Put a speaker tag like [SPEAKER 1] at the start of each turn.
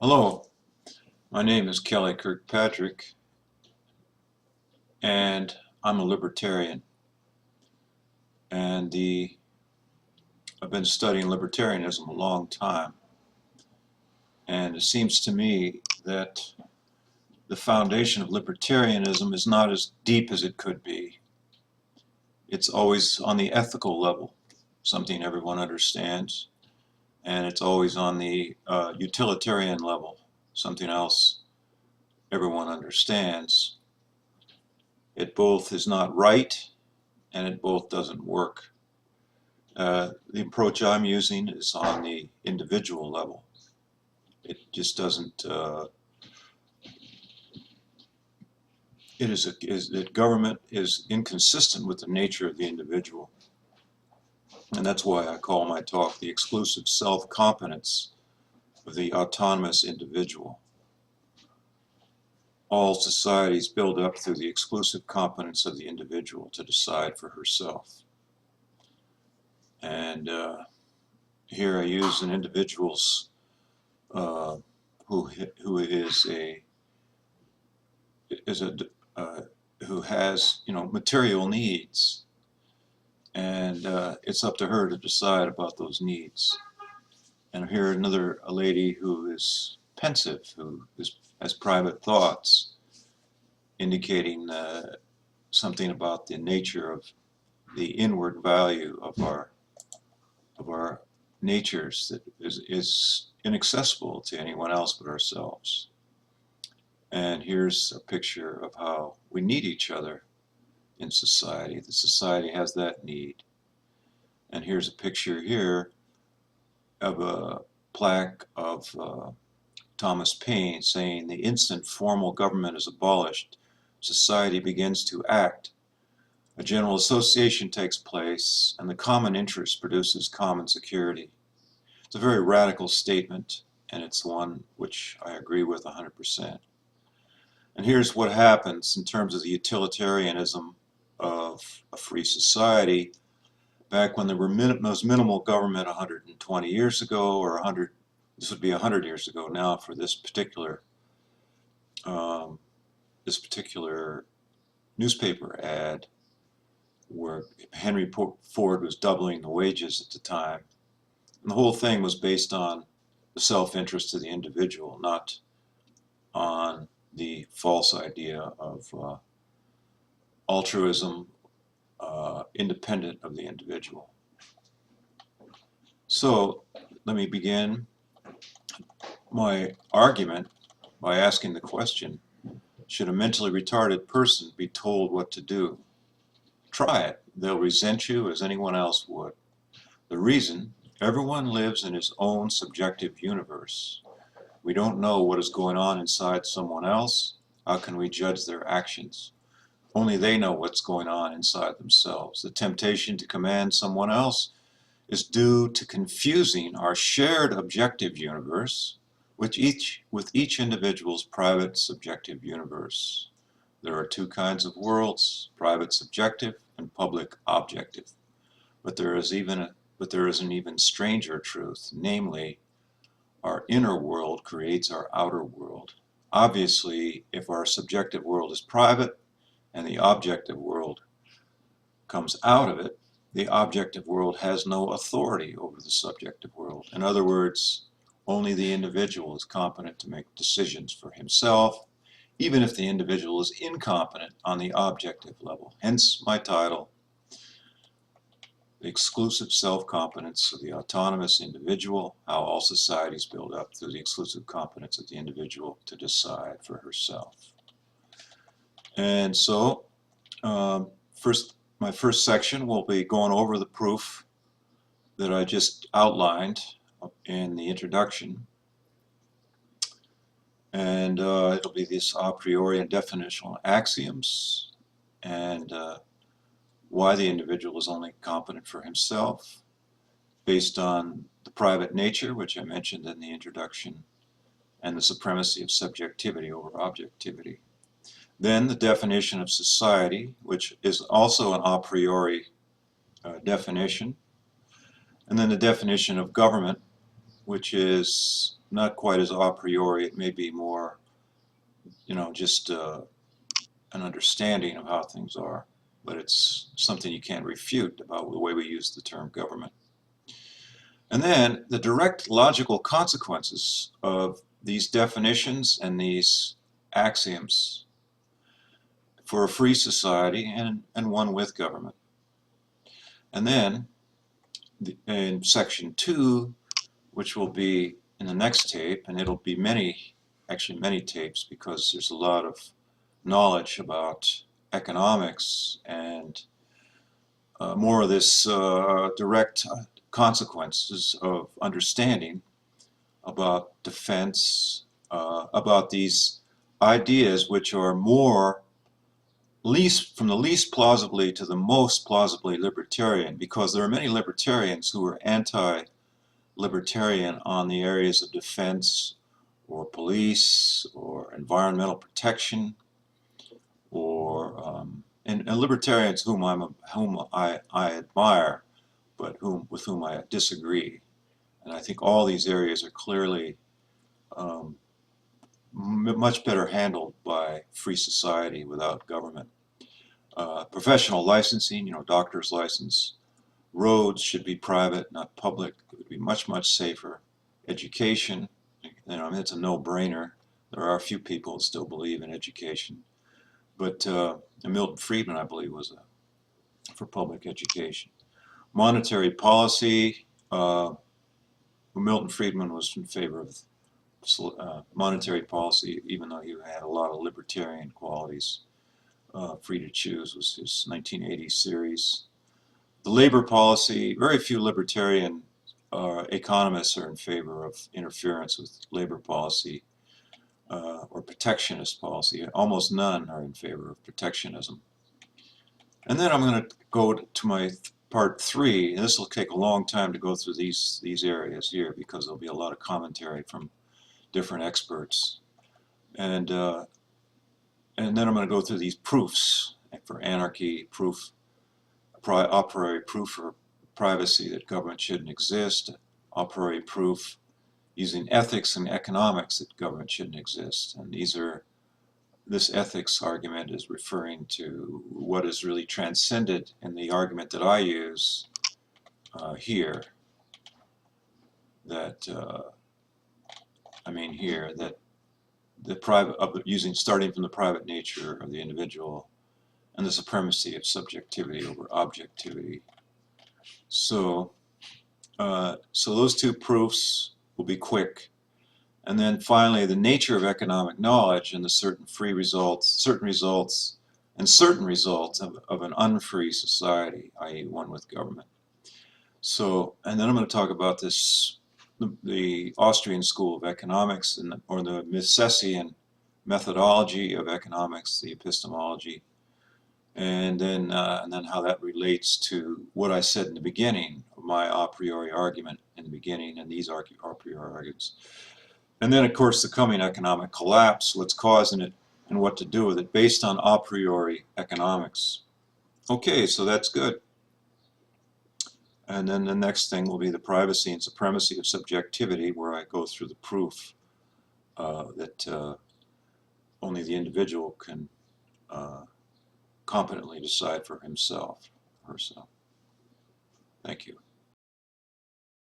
[SPEAKER 1] Hello, my name is Kelly Kirkpatrick, and I'm a libertarian. And I've been studying libertarianism a long time, and it seems to me that the foundation of libertarianism is not as deep as it could be. It's always on the ethical level, something everyone understands, and it's always on the utilitarian level, something else everyone understands. It both is not right and it both doesn't work. The approach I'm using is on the individual level. It just doesn't, that government is inconsistent with the nature of the individual. And that's why I call my talk the exclusive self-competence of the autonomous individual. All societies build up through the exclusive competence of the individual to decide for herself. And here I use an individual's who who has material needs, and it's up to her to decide about those needs. And here a lady who is pensive, who has private thoughts, indicating something about the nature of the inward value of our natures that is inaccessible to anyone else but ourselves. And here's a picture of how we need each other in society. The society has that need. And here's a picture here of a plaque of Thomas Paine saying, "The instant formal government is abolished, society begins to act. A general association takes place, and the common interest produces common security." It's a very radical statement, and it's one which I agree with 100%. And here's what happens in terms of the utilitarianism of a free society. Back when there was minimal government 120 years ago, or 100, this would be 100 years ago now for this particular newspaper ad, where Henry Ford was doubling the wages at the time. And the whole thing was based on the self-interest of the individual, not on the false idea of altruism independent of the individual. So let me begin my argument by asking the question, should a mentally retarded person be told what to do? Try it. They'll resent you as anyone else would. The reason: everyone lives in his own subjective universe. We don't know what is going on inside someone else. How can we judge their actions? Only they know what's going on inside themselves. The temptation to command someone else is due to confusing our shared objective universe with each individual's private subjective universe. There are two kinds of worlds: private subjective and public objective. But there is an even stranger truth, namely, our inner world creates our outer world. Obviously, if our subjective world is private and the objective world comes out of it, the objective world has no authority over the subjective world. In other words, only the individual is competent to make decisions for himself, even if the individual is incompetent on the objective level. Hence my title, The Exclusive Self-Competence of the Autonomous Individual, How All Societies Build Up Through the Exclusive Competence of the Individual to Decide for Herself. And so, my first section will be going over the proof that I just outlined in the introduction. And it'll be this a priori and definitional axioms, and why the individual is only competent for himself, based on the private nature, which I mentioned in the introduction, and the supremacy of subjectivity over objectivity. Then the definition of society, which is also an a priori definition. And then the definition of government, which is not quite as a priori. It may be more, just an understanding of how things are, but it's something you can't refute about the way we use the term government. And then the direct logical consequences of these definitions and these axioms for a free society and one with government. And then in section 2, which will be in the next tape, and it'll be actually many tapes, because there's a lot of knowledge about economics and more of this direct consequences of understanding about defense, about these ideas which are from the least plausibly to the most plausibly libertarian, because there are many libertarians who are anti-libertarian on the areas of defense or police or environmental protection, or and libertarians whom I admire, but with whom I disagree. And I think all these areas are clearly much better handled by free society without government. Professional licensing, doctor's license. Roads should be private, not public. It would be much, much safer. Education, it's a no-brainer. There are a few people who still believe in education. But Milton Friedman, I believe, was for public education. Monetary policy, Milton Friedman was in favor of monetary policy, even though he had a lot of libertarian qualities. Free to Choose was his 1980 series. The labor policy, very few libertarian economists are in favor of interference with labor policy or protectionist policy. Almost none are in favor of protectionism. And then I'm going to go to my part 3, and this will take a long time to go through these areas here, because there'll be a lot of commentary from different experts. And then I'm going to go through these proofs for anarchy, a priori proof for privacy, that government shouldn't exist, a priori proof using ethics and economics that government shouldn't exist. And this ethics argument is referring to what is really transcended in the argument that I use here, that starting from the private nature of the individual and the supremacy of subjectivity over objectivity. So those 2 proofs will be quick. And then finally, the nature of economic knowledge and the certain results of an unfree society, i.e. one with government. So, and then I'm going to talk about the Austrian School of Economics, or the Misesian methodology of economics, the epistemology, and then how that relates to what I said in the beginning of my a priori argument in the beginning, and these a priori arguments. And then, of course, the coming economic collapse, what's causing it, and what to do with it, based on a priori economics. Okay, so that's good. And then the next thing will be the privacy and supremacy of subjectivity, where I go through the proof that only the individual can competently decide for himself or herself. Thank you.